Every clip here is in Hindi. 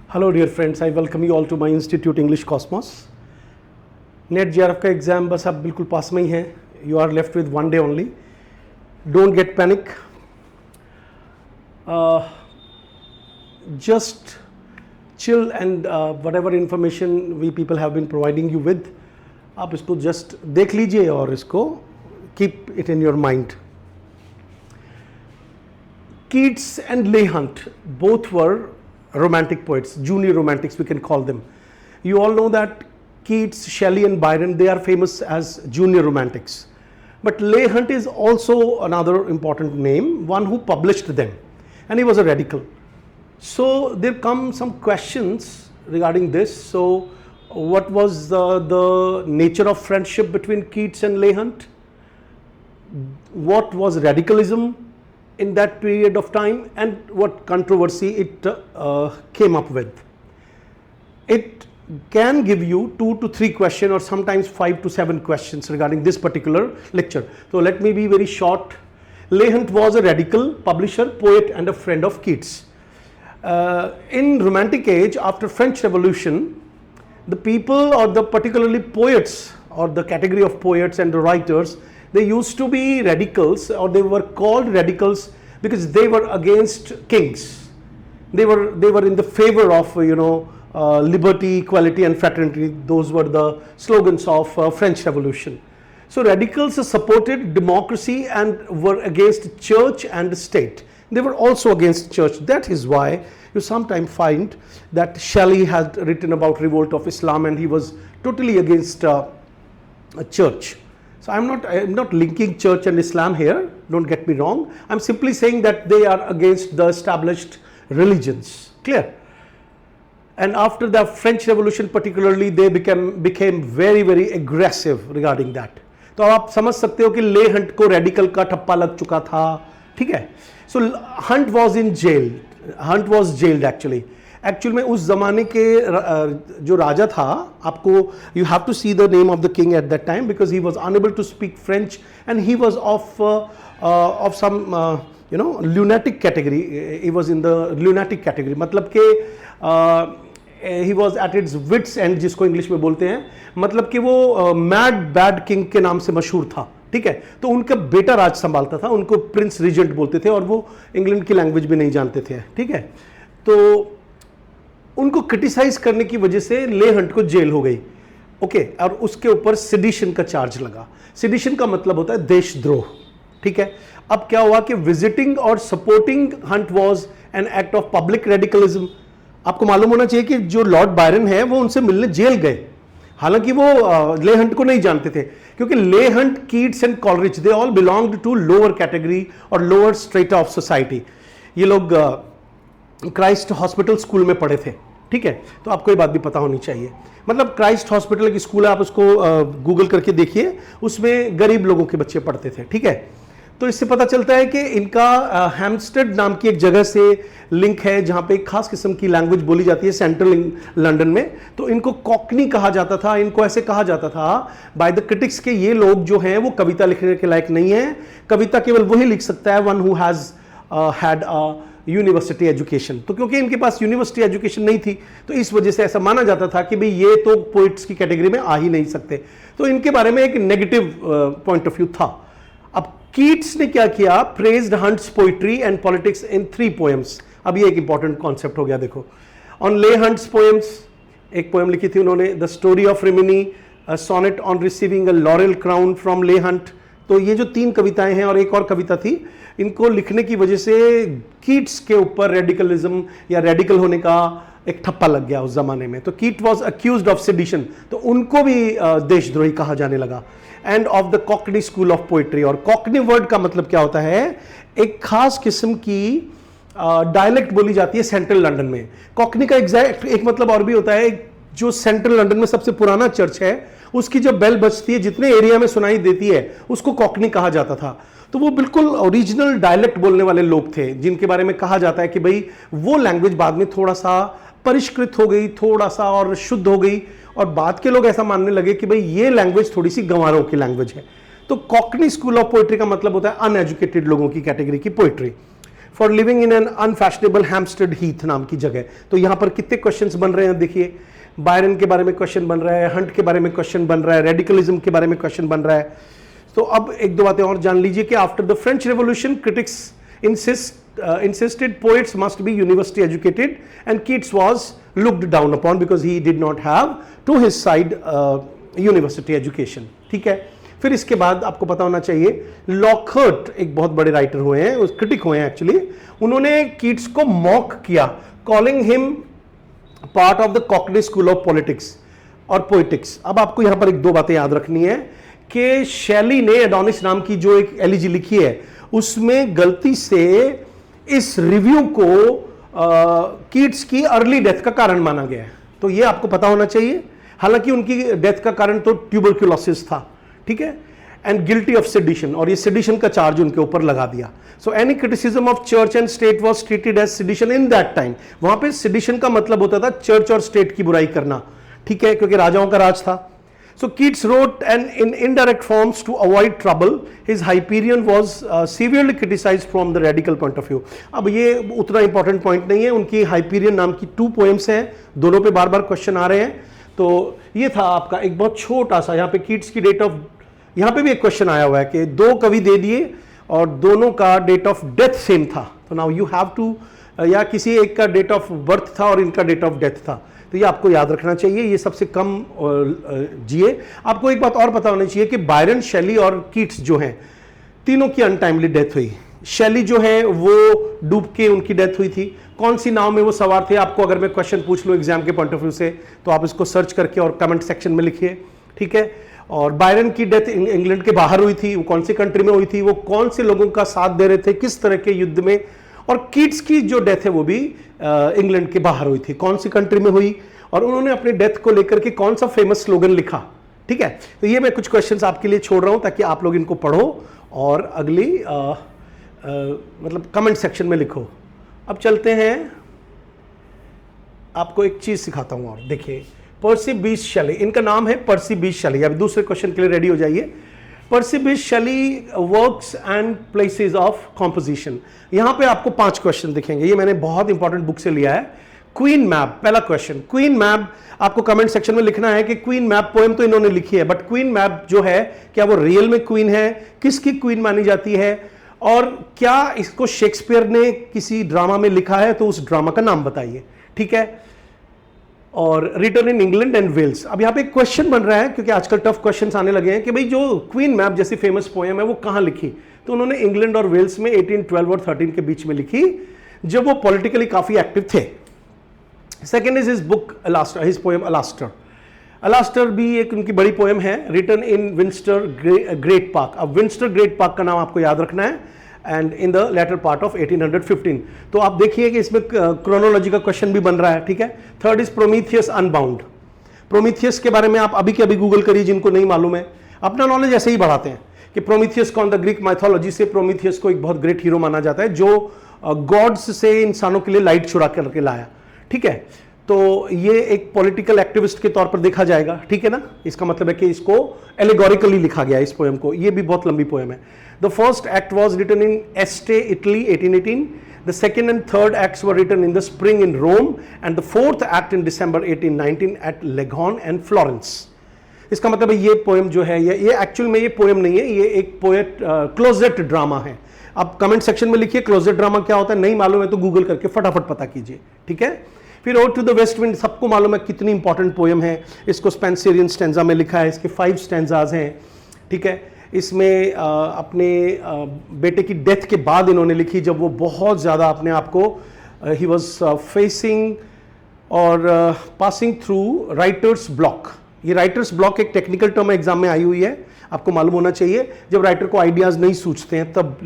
Hello dear friends, I welcome you all to my Institute English Cosmos. NET JRF का एग्ज़ाम बस अब बिल्कुल पास में ही है. You are left with one day only. Don't get panic. Just chill and whatever information we people have been providing you with, आप इसको just देख लीजिए और इसको keep it in your mind. Keats and Leigh Hunt both were romantic poets, junior romantics we can call them. You all know that Keats, Shelley and Byron, they are famous as junior romantics. But Leigh Hunt is also another important name, one who published them, and he was a radical. So there come some questions regarding this. So what was the nature of friendship between Keats and Leigh Hunt? What was radicalism in that period of time, and what controversy it came up with? It can give you 2 to 3 questions or sometimes 5 to 7 questions regarding this particular lecture. So let me be very short. Leigh Hunt was a radical publisher, poet and a friend of Keats. In Romantic age, after French Revolution, the people or the particularly poets or the category of poets and the writers, they used to be radicals, or they were called radicals because they were against kings. They were in the favor of liberty, equality and fraternity. Those were the slogans of French Revolution. So radicals supported democracy and were against church and state. They were also against church. That is why you sometimes find that Shelley had written about revolt of Islam, and he was totally against church. So I'm not linking church and Islam here, don't get me wrong. I'm simply saying that they are against the established religions. Clear? And after the French Revolution particularly, they became very very aggressive regarding that. तो आप समझ सकते हो कि ले हंट को रेडिकल का ठप्पा लग चुका था. ठीक है. So Hunt was in jail. Hunt was jailed actually. Actual में उस जमाने के जो राजा था, आपको you have to see the name of the king at that time because he was unable to speak French and he was of some lunatic category. He was in the lunatic category, मतलब कि he was at its wits end, जिसको इंग्लिश में बोलते हैं, मतलब कि वो मैड बैड किंग के नाम से मशहूर था. ठीक है. तो उनका बेटा राज संभालता था, उनको प्रिंस रीजेंट बोलते थे और वो इंग्लैंड की लैंग्वेज भी नहीं जानते थे. ठीक है. तो उनको क्रिटिसाइज करने की वजह से ले हंट को जेल हो गई. ओके. और उसके ऊपर सेडिशन का चार्ज लगा. सेडिशन का मतलब होता है देशद्रोह. ठीक है. अब क्या हुआ कि विजिटिंग और supporting Hunt was an act of public radicalism. आपको मालूम होना चाहिए कि जो लॉर्ड बायरन है वो उनसे मिलने जेल गए, हालांकि वो ले हंट को नहीं जानते थे, क्योंकि Leigh Hunt, Keats and Coleridge, they all belonged to lower category और लोअर स्ट्रेटा ऑफ सोसाइटी. ये लोग क्राइस्ट हॉस्पिटल स्कूल में पढ़े थे. ठीक है. तो आपको ये बात भी पता होनी चाहिए. मतलब क्राइस्ट हॉस्पिटल की स्कूल है, आप उसको गूगल करके देखिए, उसमें गरीब लोगों के बच्चे पढ़ते थे. ठीक है. तो इससे पता चलता है कि इनका हैम्स्टेड नाम की एक जगह से लिंक है, जहाँ पे एक खास किस्म की लैंग्वेज बोली जाती है सेंट्रल लंदन में. तो इनको कॉकनी कहा जाता था. इनको ऐसे कहा जाता था बाय द क्रिटिक्स के ये लोग जो हैं वो कविता लिखने के लायक नहीं है. कविता केवल वही लिख सकता है one who has had a university education. तो क्योंकि इनके पास यूनिवर्सिटी एजुकेशन नहीं थी, तो इस वजह से ऐसा माना जाता था कि भाई ये तो पोइट्स की कैटेगरी में आ ही नहीं सकते. तो इनके बारे में एक नेगेटिव पॉइंट ऑफ व्यू था. अब कीट्स ने क्या किया, praised hunts poetry and politics in 3 poems. अब ये एक इंपॉर्टेंट कॉन्सेप्ट हो गया. देखो, ऑन ले हंट्स पोएम्स एक पोएम लिखी थी उन्होंने, the story of Rimini, sonnet on receiving a laurel crown from Leigh Hunt. तो ये जो 3 कविताएं हैं और एक और कविता थी, इनको लिखने की वजह से कीट्स के ऊपर रेडिकलिज्म या रेडिकल होने का एक ठप्पा लग गया उस जमाने में. तो कीट वाज अक्यूज्ड ऑफ सेडिशन, तो उनको भी देशद्रोही कहा जाने लगा. End of the Cockney school of poetry. और कॉकनी वर्ड का मतलब क्या होता है, एक खास किस्म की डायलेक्ट बोली जाती है सेंट्रल लंदन में. कॉकनी का एग्जैक्ट एक मतलब और भी होता है, जो सेंट्रल लंदन में सबसे पुराना चर्च है, उसकी जब बेल बजती है, जितने एरिया में सुनाई देती है, उसको कॉकनी कहा जाता था. तो वो बिल्कुल ओरिजिनल डायलेक्ट बोलने वाले लोग थे, जिनके बारे में कहा जाता है कि भाई वो लैंग्वेज बाद में थोड़ा सा परिष्कृत हो गई, थोड़ा सा और शुद्ध हो गई, और बाद के लोग ऐसा मानने लगे कि भाई ये लैंग्वेज थोड़ी सी गंवारों की लैंग्वेज है. तो कॉकनी स्कूल ऑफ पोइट्री का मतलब होता है अनएजुकेटेड लोगों की कैटेगरी की poetry. For living in an unfashionable Hampstead Heath नाम की जगह। तो यहां पर कितने क्वेश्चंस बन रहे हैं देखिए, बायरन के बारे में क्वेश्चन बन रहा है, हंट के बारे में क्वेश्चन बन रहा है, रेडिकलिज्म के बारे में क्वेश्चन बन रहा है। तो अब एक दो बातें और जान लीजिए कि after the French revolution critics insisted poets must be university educated and Keats was looked down upon because he did not have to his side university education। ठीक है, फिर इसके बाद आपको पता होना चाहिए लॉकहार्ट एक बहुत बड़े राइटर हुए हैं, उस क्रिटिक हुए हैं एक्चुअली, उन्होंने कीट्स को मॉक किया, calling him part of the Cockney school of politics और पोइटिक्स। अब आपको यहां पर एक दो बातें याद रखनी है कि शैली ने एडोनिस नाम की जो एक एलिजी लिखी है उसमें गलती से इस रिव्यू को कीट्स की अर्ली डेथ का कारण माना गया है, तो ये आपको पता होना चाहिए। हालांकि उनकी डेथ का कारण तो ट्यूबरक्यूलोसिस था, ठीक है, एंड गिल्टी ऑफ सेडिशन, और ये सेडिशन का चार्ज उनके ऊपर लगा दिया। So any criticism of church and state was treated as sedition in that time. वहां पे सेडिशन का मतलब होता था चर्च और स्टेट की बुराई करना, ठीक है, क्योंकि राजाओं का राज था। So Keats wrote and in indirect forms to avoid trouble. His Hyperion was severely criticized from the radical point of view. अब ये उतना important point नहीं है, उनकी Hyperion नाम की 2 poems हैं, दोनों पे बार बार क्वेश्चन आ रहे हैं। तो ये था आपका एक बहुत छोटा सा, यहाँ पे Keats की डेट ऑफ, यहाँ पे भी एक क्वेश्चन आया हुआ है कि 2 कवि दे दिए और दोनों का डेट ऑफ डेथ सेम था, तो नाउ यू हैव टू, या किसी एक का डेट ऑफ बर्थ था और इनका डेट ऑफ डेथ था, तो ये आपको याद रखना चाहिए, ये सबसे कम जिए। आपको एक बात और पता होनी चाहिए कि बायरन, शैली और कीट्स जो हैं तीनों की अनटाइमली डेथ हुई। शैली जो है वो डूब के उनकी डेथ हुई थी। कौन सी नाव में वो सवार थे, आपको अगर मैं क्वेश्चन पूछ लूँ एग्जाम के पॉइंट ऑफ व्यू से तो आप इसको सर्च करके और कमेंट सेक्शन में लिखिए, ठीक है। और बायरन की डेथ इंग्लैंड के बाहर हुई थी, वो कौन सी कंट्री में हुई थी, वो कौन से लोगों का साथ दे रहे थे, किस तरह के युद्ध में। और कीट्स की जो डेथ है वो भी इंग्लैंड के बाहर हुई थी, कौन सी कंट्री में हुई, और उन्होंने अपने डेथ को लेकर के कौन सा फेमस स्लोगन लिखा, ठीक है। तो ये मैं कुछ क्वेश्चंस आपके लिए छोड़ रहा हूं ताकि आप लोग इनको पढ़ो और अगली मतलब कमेंट सेक्शन में लिखो। अब चलते हैं, आपको एक चीज सिखाता हूं और देखिए, पर्सी बीश शैली, इनका नाम है पर्सी बीश शैली। अब दूसरे क्वेश्चन के लिए रेडी हो जाइए। पर्सी बीश शैली works and places of composition. यहां पे आपको 5 क्वेश्चन दिखेंगे, ये मैंने बहुत इंपॉर्टेंट बुक से लिया है। क्वीन मैप, पहला क्वेश्चन, क्वीन मैप आपको कमेंट सेक्शन में लिखना है कि क्वीन मैप पोएम तो इन्होंने लिखी है, बट क्वीन मैप जो है क्या वो रियल में क्वीन है, किसकी क्वीन मानी जाती है, और क्या इसको शेक्सपियर ने किसी ड्रामा में लिखा है तो उस ड्रामा का नाम बताइए, ठीक है। और return in England and Wales. अब यहाँ पे एक क्वेश्चन बन रहा है क्योंकि आजकल टफ क्वेश्चंस आने लगे हैं कि भाई जो क्वीन मैप जैसी फेमस पोएम है वो कहाँ लिखी, तो उन्होंने इंग्लैंड और वेल्स में 1812 और 13 के बीच में लिखी, जब वो पॉलिटिकली काफी एक्टिव थे। Second is his book Alastor, his poem Alastor. Alastor भी एक उनकी बड़ी पोएम है, written in Windsor Great Park. अब विंस्टर ग्रेट पार्क का नाम आपको याद रखना है, and in the latter part of 1815। तो आप देखिए कि इसमें क्रोनोलॉजी का क्वेश्चन भी बन रहा है, ठीक है। Third is Prometheus unbound. Prometheus के बारे में आप अभी के अभी गूगल करिए जिनको नहीं मालूम है, अपना नॉलेज ऐसे ही बढ़ाते हैं कि प्रोमीथियस कौन, द ग्रीक माइथोलॉजी से प्रोमीथियस को एक बहुत ग्रेट हीरो माना जाता है जो गॉड्स से इंसानों के लिए लाइट चुरा करके लाया, ठीक है। तो ये एक पॉलिटिकल एक्टिविस्ट के तौर पर देखा जाएगा, ठीक है ना। इसका मतलब है कि इसको एलिगोरिकली लिखा गया इस पोएम को, ये भी बहुत लंबी पोएम है। The first act was written in Este, Italy 1818। The second and third acts were written in the spring in Rome, and the fourth act in December 1819 at Leghorn and Florence. इसका मतलब है ये पोएम जो है ये एक्चुअल में ये पोएम नहीं है, ये एक पोएट क्लोजेट ड्रामा है। आप कमेंट सेक्शन में लिखिए क्लोजेट ड्रामा क्या होता है, नहीं मालूम है तो गूगल करके फटाफट पता कीजिए, ठीक है। फिर ode to the west wind, सबको मालूम है कितनी इंपॉर्टेंट पोएम है, इसको स्पेंसरियन स्टैंजा में लिखा है, इसके 5 स्टैंजाज हैं, ठीक है। इसमें अपने बेटे की डेथ के बाद इन्होंने लिखी, जब वो बहुत ज़्यादा अपने आप को ही वॉज फेसिंग और पासिंग थ्रू राइटर्स ब्लॉक। ये राइटर्स ब्लॉक एक टेक्निकल टर्म एग्जाम में आई हुई है, आपको मालूम होना चाहिए। जब राइटर को आइडियाज नहीं सूझते हैं तब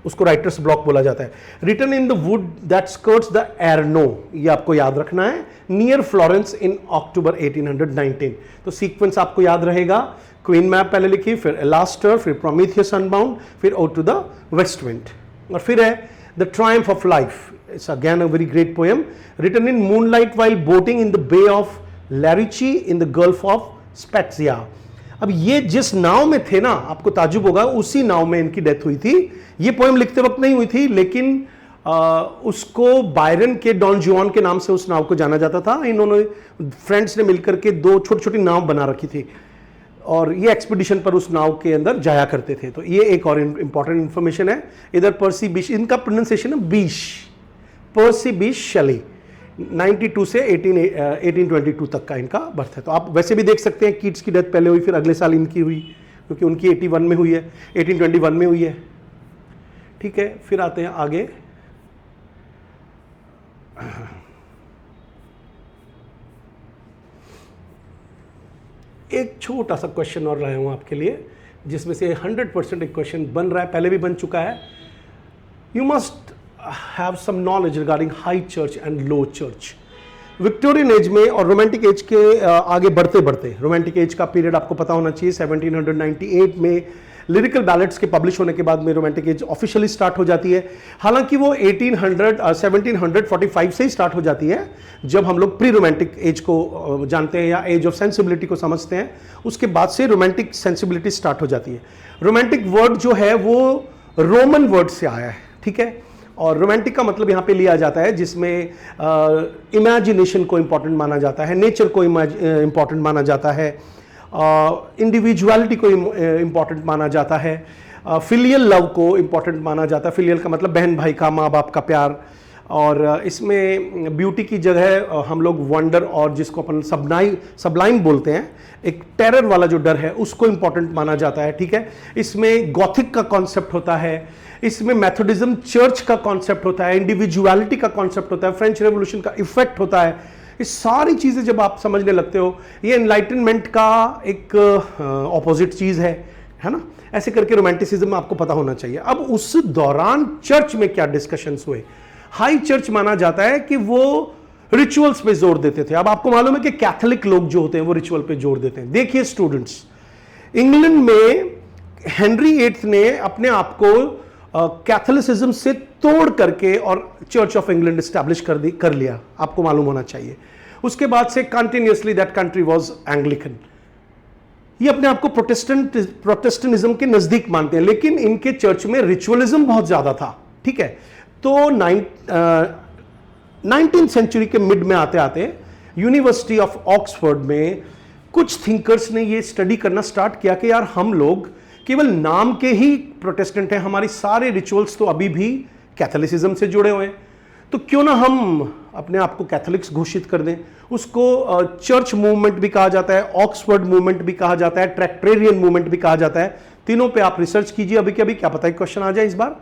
उसको राइटर्स ब्लॉक बोला जाता है। Written in the wood that skirts the Arno, ये आपको याद रखना है, नियर फ्लोरेंस इन अक्टूबर 1819। तो सीक्वेंस आपको याद रहेगा, क्वीन मैप पहले लिखी, फिर एलास्टर, फिर प्रोमीथियस अनबाउंड, फिर ode to the west wind, और फिर है the triumph of life. It's again a very great poem, written in moonlight while boating in the bay of Lerici in the gulf of Spezia. अब ये जिस नाव में थे ना, आपको ताजुब होगा, उसी नाव में इनकी डेथ हुई थी। ये पोएम लिखते वक्त नहीं हुई थी, लेकिन उसको बायरन के डॉन जुआन के नाम से उस नाव को जाना जाता था। इन्होंने फ्रेंड्स ने मिलकर के दो छोटी छोटी नाव बना रखी थी और ये एक्सपीडिशन पर उस नाव के अंदर जाया करते थे। तो ये एक और इंपॉर्टेंट इंफॉर्मेशन है। इधर पर्सी बिश, इनका प्रोनाउंसिएशन है बीश, पर्सी बिश शेली, 92 से 1822 तक का इनका बर्थ है। तो आप वैसे भी देख सकते हैं कीट्स की डेथ पहले हुई, फिर अगले साल इनकी हुई, क्योंकि उनकी 81 में हुई है, 1821 में हुई है। ठीक है, फिर आते हैं आगे। एक छोटा सा क्वेश्चन और लाया हूं आपके लिए, जिसमें से 100% एक क्वेश्चन बन रहा है, पहले भी बन चुका है। You must have some knowledge regarding high church and low church. Victorian age में और रोमांटिक एज के आगे बढ़ते बढ़ते, रोमांटिक एज का पीरियड आपको पता होना चाहिए, 1798 में लिरिकल बैलेट्स के पब्लिश होने के बाद में रोमांटिक एज ऑफिशियली स्टार्ट हो जाती है। हालांकि वो 1745 से ही स्टार्ट हो जाती है, जब हम लोग प्री रोमांटिक एज को जानते हैं या एज ऑफ सेंसिबिलिटी को समझते हैं, उसके बाद से रोमांटिक सेंसिबिलिटी स्टार्ट हो जाती है। रोमांटिक वर्ड जो है वो रोमन वर्ड से आया है, ठीक है। और रोमांटिक का मतलब यहाँ पे लिया जाता है जिसमें इमेजिनेशन को इंपॉर्टेंट माना जाता है, नेचर को इंपॉर्टेंट माना जाता है, इंडिविजुअलिटी को इंपॉर्टेंट माना जाता है, फिलियल लव को इंपॉर्टेंट माना जाता है। फिलियल का मतलब बहन भाई का, माँ बाप का प्यार। और इसमें ब्यूटी की जगह हम लोग वंडर और जिसको अपन सबलाइम बोलते हैं, एक टेरर वाला जो डर है उसको इंपॉर्टेंट माना जाता है, ठीक है। इसमें गॉथिक का कॉन्सेप्ट होता है, इसमें मेथोडिज्म चर्च का कॉन्सेप्ट होता है, इंडिविजुअलिटी का कॉन्सेप्ट होता है, फ्रेंच रेवोल्यूशन का इफेक्ट होता है। ये सारी चीजें जब आप समझने लगते हो, ये एनलाइटनमेंट का एक ऑपोजिट चीज है ना। ऐसे करके रोमांटिसिज्म आपको पता होना चाहिए। अब उस दौरान चर्च में क्या डिस्कशंस हुए। हाई चर्च माना जाता है कि वो रिचुअल्स पे जोर देते थे। अब आपको मालूम है कि कैथोलिक लोग जो होते हैं वो रिचुअल पे जोर देते हैं। देखिए स्टूडेंट्स, इंग्लैंड में हेनरी 8 ने अपने आप को कैथोलिसिज्म से तोड़ करके और चर्च ऑफ इंग्लैंड स्टैब्लिश कर लिया, आपको मालूम होना चाहिए। उसके बाद से continuously that country was Anglican. ये अपने आप को प्रोटेस्टेंटिज्म के नजदीक मानते हैं, लेकिन इनके चर्च में रिचुअलिज्म बहुत ज्यादा था, ठीक है। तो 19th सेंचुरी के मिड में आते आते यूनिवर्सिटी ऑफ ऑक्सफोर्ड में कुछ थिंकर्स ने ये स्टडी करना स्टार्ट किया कि यार हम लोग केवल नाम के ही प्रोटेस्टेंट हैं, हमारी सारे रिचुअल्स तो अभी भी कैथोलिसिज्म से जुड़े हुए हैं, तो क्यों ना हम अपने आप को कैथोलिक्स घोषित कर दें। उसको चर्च मूवमेंट भी कहा जाता है, ऑक्सफोर्ड मूवमेंट भी कहा जाता है, ट्रैक्टरेरियन मूवमेंट भी कहा जाता है। तीनों पे आप रिसर्च कीजिए अभी के अभी, क्या पता है क्वेश्चन आ जाए इस बार।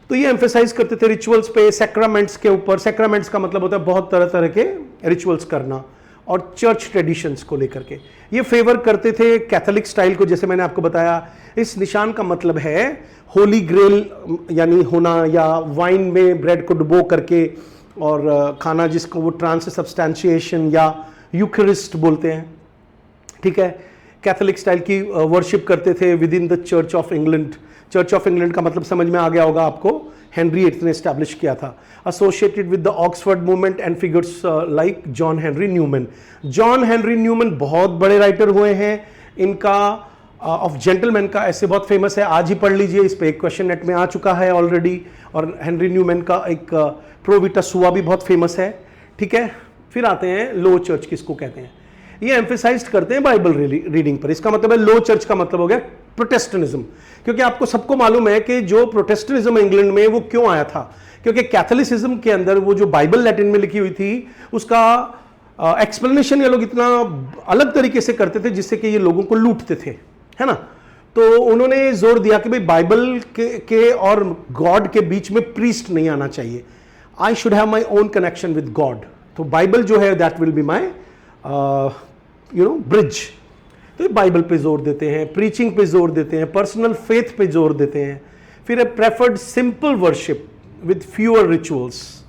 तो ये एम्फेसाइज करते थे रिचुअल्स पे, सैक्रामेंट्स के ऊपर। सैक्रामेंट्स का मतलब होता है बहुत तरह तरह के रिचुअल्स करना, और चर्च ट्रेडिशंस को लेकर के ये फेवर करते थे कैथोलिक स्टाइल को। जैसे मैंने आपको बताया, इस निशान का मतलब है होली ग्रेल यानी होना, या वाइन में ब्रेड को डुबो करके और खाना, जिसको वो ट्रांससब्सटेंशिएशन या यूकरिस्ट बोलते हैं, ठीक है। कैथोलिक स्टाइल की वर्शिप करते थे with in the church of England. Church of England का मतलब समझ में आ गया होगा आपको, हेनरी 8 ने एस्टैब्लिश किया था। Associated with the Oxford movement and figures like John Henry Newman. John Henry Newman बहुत बड़े राइटर हुए हैं। इनका ऑफ जेंटलमैन का ऐसे बहुत फेमस है, आज ही पढ़ लीजिए, इस पे एक क्वेश्चन नेट में आ चुका है ऑलरेडी। और हेनरी न्यूमैन का एक प्रो विटा सुआ भी बहुत फेमस है, ठीक है। फिर आते हैं लो चर्च किसको कहते हैं। ये एम्फेसाइज करते हैं बाइबल रीडिंग पर। इसका मतलब है लो चर्च का मतलब हो गया प्रोटेस्टेंटिज्म, क्योंकि आपको सबको मालूम है कि जो प्रोटेस्टेंटिज्म इंग्लैंड में वो क्यों आया था, क्योंकि कैथोलिसिज्म के अंदर वो जो बाइबल लैटिन में लिखी हुई थी उसका एक्सप्लेनेशन ये लोग इतना अलग तरीके से करते थे जिससे कि ये लोगों को लूटते थे, है ना। तो उन्होंने जोर दिया कि भाई बाइबल के और गॉड के बीच में प्रीस्ट नहीं आना चाहिए। I should have my own connection with God. तो बाइबल जो है that will be my bridge. तो ये बाइबल पे जोर देते हैं, प्रीचिंग पे जोर देते हैं, पर्सनल फेथ पे जोर देते हैं। फिर preferred simple worship with fewer rituals,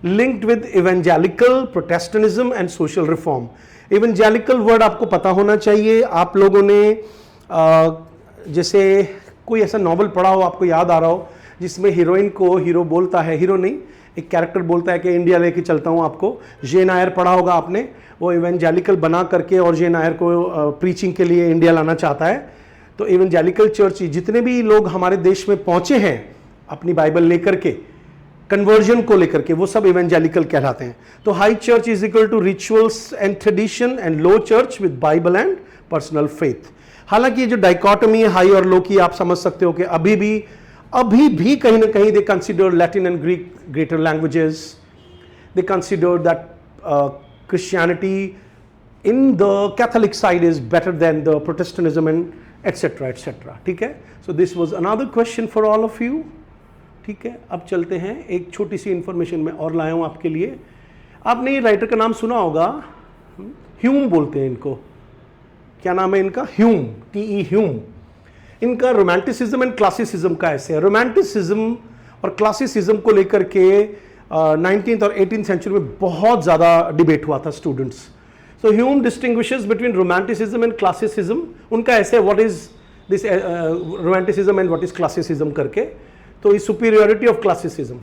linked with evangelical Protestantism and social reform. Evangelical word आपको पता होना चाहिए। आप लोगों ने जैसे कोई ऐसा नॉवल पढ़ा हो, आपको याद आ रहा हो, जिसमें हीरोइन को हीरो बोलता है, हीरो नहीं एक कैरेक्टर बोलता है कि इंडिया लेके चलता हूँ आपको। जेन आयर पढ़ा होगा आपने, वो इवेंजेलिकल बना करके और जेन आयर को प्रीचिंग के लिए इंडिया लाना चाहता है। तो इवेंजेलिकल चर्च जितने भी लोग हमारे देश में पहुंचे हैं अपनी बाइबल लेकर के, कन्वर्जन को लेकर के, वो सब इवेंजेलिकल कहलाते हैं। तो high church is equal to rituals and tradition and low church with Bible and personal faith. हालांकि ये जो डाइकोटमी है हाई और लो की, आप समझ सकते हो कि अभी भी कहीं ना कहीं they consider Latin and Greek greater languages, they consider that Christianity in the Catholic side is better than the Protestantism and etc etc। ठीक है, so this was another question for all of you। ठीक है, अब चलते हैं, एक छोटी सी इंफॉर्मेशन मैं और लाया हूं आपके लिए। आपने ये राइटर का नाम सुना होगा, ह्यूम बोलते हैं इनको। क्या नाम है इनका? ह्यूम, टी.ई. ह्यूम। इनका रोमांटिसिज्म एंड क्लासिसिज्म का ऐसे है। रोमांटिसिज्म और क्लासिसिज्म को लेकर के 19th और 18th सेंचुरी में बहुत ज़्यादा डिबेट हुआ था students. So Hume distinguishes between romanticism and classicism. उनका ऐसे what is this romanticism and what is classicism करके। तो is superiority of classicism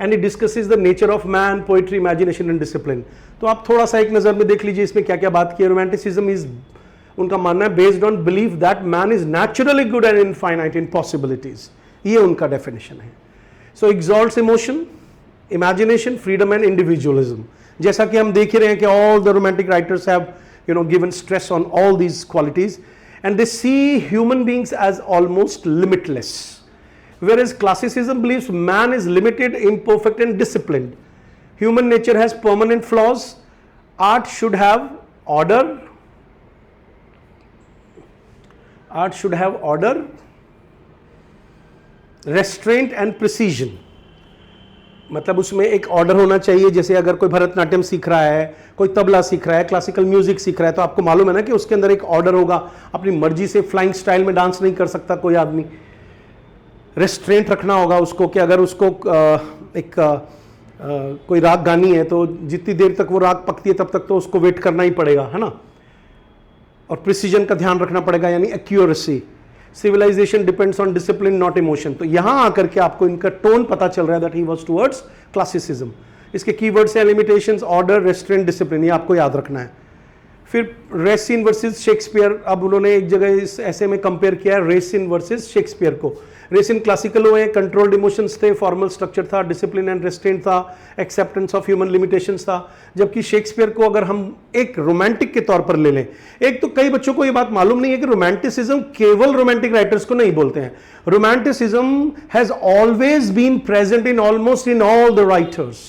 and it discusses the nature of man, poetry, imagination and discipline. तो आप थोड़ा सा एक नज़र में देख लीजिए इसमें क्या क्या बात की है। रोमांटिसिज्म इज, उनका मानना है, based on belief that man is naturally good and infinite in possibilities. ये उनका डेफिनेशन है। So exalts emotion, imagination, freedom and individualism. जैसा कि हम देख ही रहे हैं कि all the romantic writers have given stress on all these qualities and they see human beings as almost limitless, whereas classicism believes man is limited, imperfect and disciplined. Human nature has permanent flaws. Art should have order. Art should have order, restraint and precision. मतलब उसमें एक ऑर्डर होना चाहिए। जैसे अगर कोई भरतनाट्यम सीख रहा है, कोई तबला सीख रहा है, क्लासिकल म्यूजिक सीख रहा है, तो आपको मालूम है ना कि उसके अंदर एक ऑर्डर होगा। अपनी मर्जी से फ्लाइंग स्टाइल में डांस नहीं कर सकता कोई आदमी। रेस्ट्रेंट रखना होगा उसको कि अगर उसको कोई राग गानी है तो जितनी देर तक वो राग पकती है तब तक तो उसको वेट करना ही पड़ेगा, है ना। और प्रिसीजन का ध्यान रखना पड़ेगा, यानी accuracy. Civilization depends on discipline not emotion. तो यहां आकर के आपको इनका टोन पता चल रहा है that he was towards classicism. इसके कीवर्ड्स हैं लिमिटेशंस, ऑर्डर, रेस्ट्रेंट, डिसिप्लिन। ये आपको याद रखना है। फिर रेसिन वर्सेस शेक्सपियर। अब उन्होंने एक जगह इस ऐसे में कंपेयर किया है रेसिन वर्सेस शेक्सपियर को। रेसिन क्लासिकल हुए, कंट्रोल्ड इमोशंस थे, फॉर्मल स्ट्रक्चर था, डिसिप्लिन एंड रेस्ट्रेंट था, एक्सेप्टेंस ऑफ ह्यूमन लिमिटेशंस था। जबकि शेक्सपियर को अगर हम एक रोमांटिक के तौर पर ले लें, एक तो कई बच्चों को ये बात मालूम नहीं है कि रोमांटिसिज्म केवल रोमांटिक राइटर्स को नहीं बोलते हैं। Romanticism has always been present in almost in all the writers.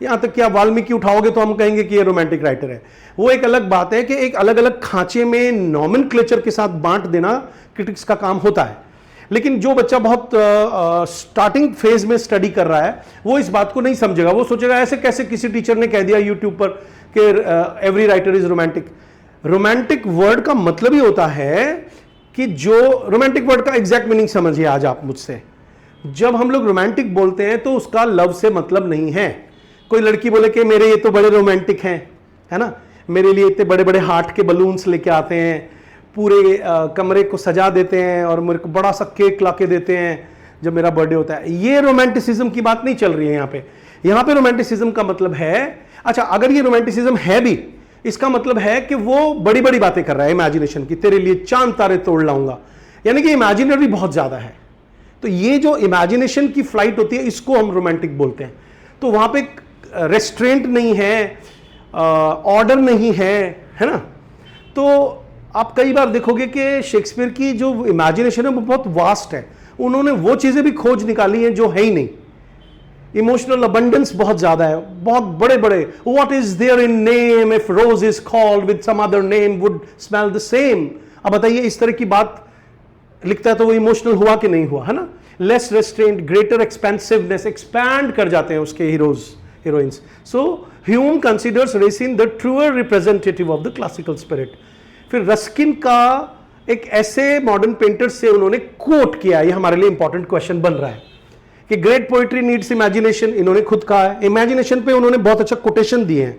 यहां तक कि आप वाल्मीकि उठाओगे तो हम कहेंगे कि ये रोमांटिक राइटर है। वो एक अलग बात है कि एक अलग अलग खांचे में नॉमेनक्लेचर के साथ बांट देना क्रिटिक्स का काम होता है। लेकिन जो बच्चा बहुत स्टार्टिंग फेज में स्टडी कर रहा है वो इस बात को नहीं समझेगा। वो सोचेगा ऐसे कैसे किसी टीचर ने कह दिया यूट्यूब पर कि every writer is romantic. Romantic word का मतलब ही होता है कि जो रोमांटिक वर्ड का एग्जैक्ट मीनिंग समझिए आज आप मुझसे। जब हम लोग रोमांटिक बोलते हैं तो उसका लव से मतलब नहीं है। कोई लड़की बोले कि मेरे ये तो बड़े रोमांटिक हैं, है ना, मेरे लिए इतने बड़े बड़े हार्ट के बलून्स लेके आते हैं, पूरे कमरे को सजा देते हैं और मेरे को बड़ा सा केक लाके देते हैं जब मेरा बर्थडे होता है। ये रोमांटिसिज्म की बात नहीं चल रही है यहाँ पे। यहाँ पे रोमांटिसिज्म का मतलब है, अच्छा अगर ये रोमांटिसिज्म है भी, इसका मतलब है कि वो बड़ी बड़ी बातें कर रहा है इमेजिनेशन की, तेरे लिए चांद तारे तोड़ लाऊंगा, यानी कि इमेजिनरी बहुत ज्यादा है। तो ये जो इमेजिनेशन की फ्लाइट होती है इसको हम रोमांटिक बोलते हैं। तो वहां पे रेस्ट्रेंट नहीं है, ऑर्डर नहीं है ना। तो आप कई बार देखोगे कि शेक्सपियर की जो इमेजिनेशन है वो बहुत वास्ट है। उन्होंने वो चीजें भी खोज निकाली हैं जो है ही नहीं। इमोशनल अबंडेंस बहुत ज्यादा है, बहुत बड़े बड़े what is there in name if rose is called with some other name would smell the same. अब बताइए इस तरह की बात लिखता है तो वो इमोशनल हुआ कि नहीं हुआ, है ना। Less restraint, greater expensiveness, expand कर जाते हैं उसके heroes heroines. So Hume considers Racine the truer representative of the classical spirit. फिर रस्किन का एक ऐसे मॉडर्न पेंटर से उन्होंने कोट किया, ये हमारे लिए इंपॉर्टेंट क्वेश्चन बन रहा है कि ग्रेट पोइट्री नीड्स इमेजिनेशन। इन्होंने खुद कहा है, इमेजिनेशन पे उन्होंने बहुत अच्छा कोटेशन दिए हैं।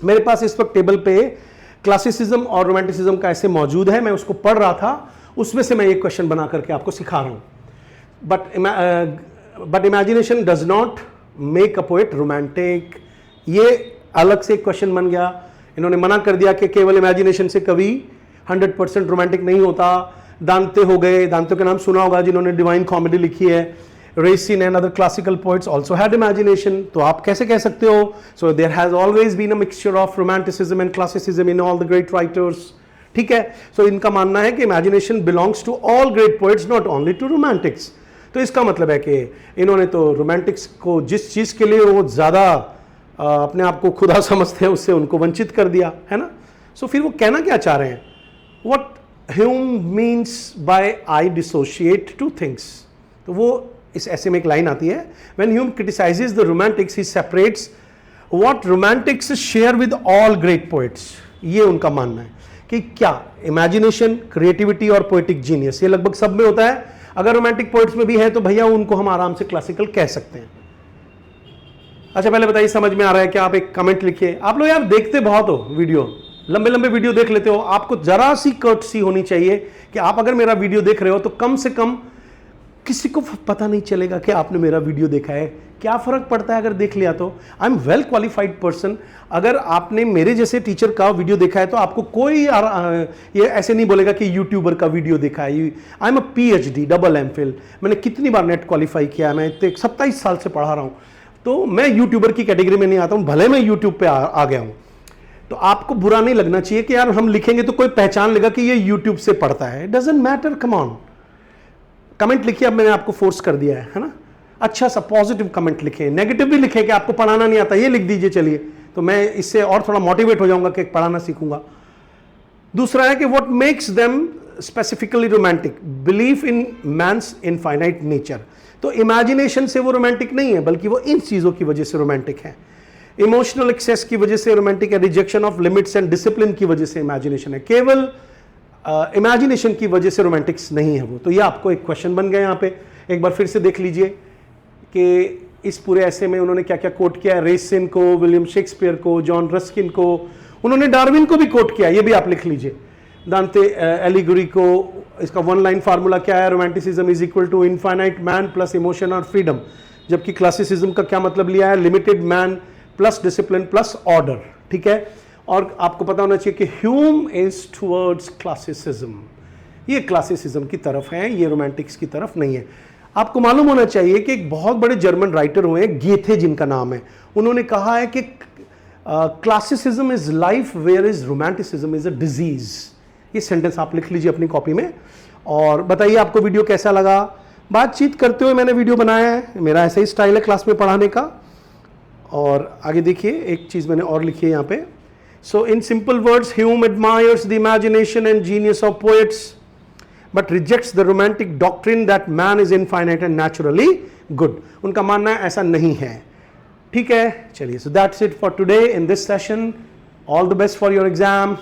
मेरे पास इस वक्त टेबल पे क्लासिसिज्म और रोमांटिसिज्म का ऐसे मौजूद है, मैं उसको पढ़ रहा था, उसमें से मैं एक क्वेश्चन बना करके आपको सिखा रहा हूं। But imagination does not make a poet romantic. ये अलग से एक क्वेश्चन बन गया। इन्होंने मना कर दिया कि केवल इमेजिनेशन से कवि 100% रोमांटिक नहीं होता। दांते हो गए, दांतों के नाम सुना होगा जिन्होंने डिवाइन कॉमेडी लिखी है। Racine and other classical poets also had imagination. तो आप कैसे कह सकते हो? So there has always been a mixture of romanticism and classicism in all the great writers. ठीक है? So इनका मानना है कि imagination belongs to all great poets, not only to romantics. तो इसका मतलब है कि इन्होंने तो romantics को जिस चीज़ के लिए वो ज़्यादा अपने आप को खुदा समझते हैं उससे उनको वंचित कर दिया, है ना? So फिर वो कहना क्या चाह रहे हैं? What Hume means by I dissociate two things. तो वो इस ऐसे में एक लाइन आती है, When Hume criticizes the romantics, he separates what romantics share with all great poets. ये उनका मानना है कि क्या इमेजिनेशन, क्रिएटिविटी और पोएटिक जीनियस ये लगभग सब में होता है. अगर रोमांटिक पोएट्स में भी है तो भैया उनको हम आराम से क्लासिकल कह सकते हैं. अच्छा पहले बताइए समझ में आ रहा है क्या? आप एक कमेंट लिखिए. आप लोग यार देखते बहुत हो वीडियो, लंबे लंबे वीडियो देख लेते हो. आपको जरा सी कर्टसी होनी चाहिए कि आप अगर मेरा वीडियो देख रहे हो तो कम से कम किसी को पता नहीं चलेगा कि आपने मेरा वीडियो देखा है. क्या फर्क पड़ता है अगर देख लिया तो? I am well qualified person. अगर आपने मेरे जैसे टीचर का वीडियो देखा है तो आपको कोई ये ऐसे नहीं बोलेगा कि यूट्यूबर का वीडियो देखा है. I am a PhD double MPhil. मैंने कितनी बार नेट क्वालिफाई किया है. मैं 27 साल से पढ़ा रहा हूँ. तो मैं यूट्यूबर की कैटेगरी में नहीं आता हूँ, भले मैं यूट्यूब पे आ गया हूँ. तो आपको बुरा नहीं लगना चाहिए कि यार हम लिखेंगे तो कोई पहचान लेगा कि ये यूट्यूब से पढ़ता है. Doesn't matter. Come on, comment लिखिए. अब मैंने आपको फोर्स कर दिया है ना. अच्छा सा पॉजिटिव कमेंट लिखें, नेगेटिव भी लिखें कि आपको पढ़ाना नहीं आता, ये लिख दीजिए. चलिए, तो मैं इससे और थोड़ा मोटिवेट हो जाऊंगा कि पढ़ाना सीखूंगा. दूसरा है कि what makes them specifically romantic, belief in man's infinite nature. तो इमेजिनेशन से वो रोमांटिक नहीं है, बल्कि वो इन चीजों की वजह से रोमांटिक है. इमोशनल एक्सेस की वजह से रोमांटिक है. Rejection of limits and discipline की वजह से इमेजिनेशन है. केवल इमेजिनेशन की वजह से रोमांटिक्स नहीं है वो. तो ये आपको एक क्वेश्चन बन गया यहाँ पे. एक बार फिर से देख लीजिए कि इस पूरे ऐसे में उन्होंने क्या क्या कोट किया है. रेसिन को, विलियम शेक्सपियर को, जॉन रस्किन को, उन्होंने डार्विन को भी कोट किया. ये भी आप लिख लीजिए. दांते एलिगोरी को, इसका वन लाइन फार्मूला क्या है? Romanticism is equal to infinite man plus emotion और फ्रीडम. जबकि क्लासिसिज्म का क्या मतलब लिया है? Limited man plus discipline plus order. ठीक है. और आपको पता होना चाहिए कि ह्यूम इज टुवर्ड्स क्लासिसिज्म. ये क्लासिसिज्म की तरफ है, ये रोमांटिक्स की तरफ नहीं है. आपको मालूम होना चाहिए कि एक बहुत बड़े जर्मन राइटर हुए, गेथे जिनका नाम है, उन्होंने कहा है कि classicism is life where is romanticism is a disease. ये सेंटेंस आप लिख लीजिए अपनी कॉपी में. और बताइए आपको वीडियो कैसा लगा. बातचीत करते हुए मैंने वीडियो बनाया है, मेरा ऐसा ही स्टाइल है क्लास में पढ़ाने का. और आगे देखिए, एक चीज मैंने और लिखी है यहाँ पे. So in simple words, Hume admires the imagination and genius of poets but rejects the romantic doctrine that man is infinite and naturally good. उनका मानना है ऐसा नहीं है. ठीक है, चलिए. So that's it for today in this session. All the best for your exam.